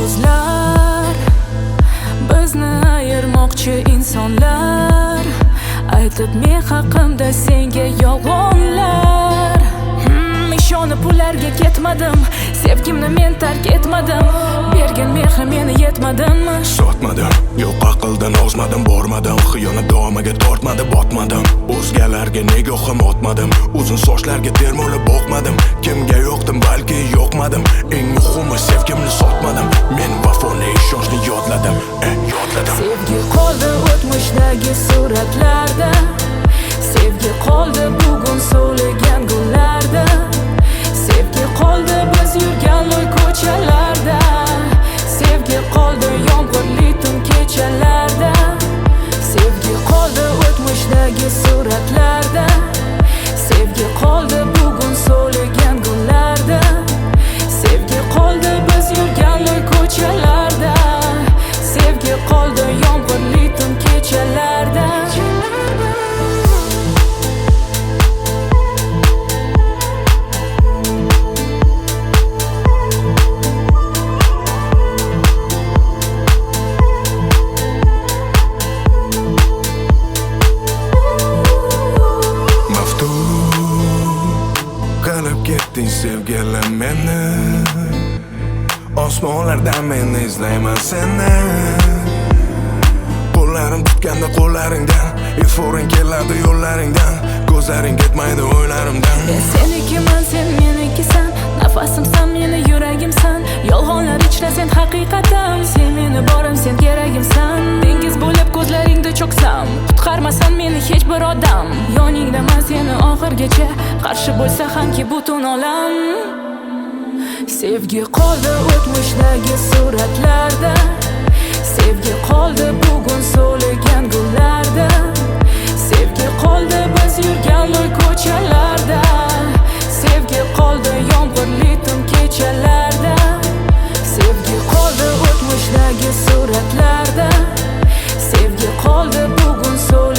so'zlar, bizni ayirmoqchi insonlar, aytib men haqimda senga yolg'onlar. Ishonib ularga ketmadim, sevgimni men tark etmadim, bergan mehrim meni yetmadimmi? Sotmadim, yo'q aqldan ozmadim, bormadim, xiyonat domiga tortmadi, botmadim. O'zgalarga nigohim otmadim, uzun sochlarga termulib boqmadim. Kimga yo'qdim, balki yo'qmadim. Eng muhimi sevgimni sotmadim, men vafoni ishonchni yodladim, yodladim. Sevgi qoldi o'tmishdagi suratlarda, sevgi qoldi bugun so'ligan gullarda, sevgi qoldi biz yurgan loy ko'chalarda, sevgi qoldi yomg'irli tun kechalarda, sevgi qoldi o'tmishdagi suratlarda, sevgi qoldi bugun so'ligan gullarda, sevgi qoldi biz yurgan loy ko'chalarda, sevgi qoldi yomg'irli tun kechalarda. Ketding sevgilim meni, osmonlardan men izlayman seni. Qo'llarim tutganda qo'llaringdan, eforing keladi yo'llaringdan, ko'zlaring ketmaydi o'ylarimdan. Men senikiman, sen menikisan, nafasimsan, meni yuragimsan, yolg'onlar ichra sen haqiqatim, sen meni borim, sen keragimsan. Dengiz bo'lib ko'zlaringda cho'ksam, qutqarmasan meni hech bir odam, yoningdaman seni oxirgacha, qarshi bo'lsa hamki butun olam. Sevgi qoldi o'tmishdagi suratlarda, sevgi qoldi bugun so'ligan gullarda, sevgi qoldi biz yurgan loy ko'chalarda, sevgi qoldi yomg'irli tun kechalarda, sevgi qoldi o'tmishdagi suratlarda, sevgi qoldi bugun so'ligan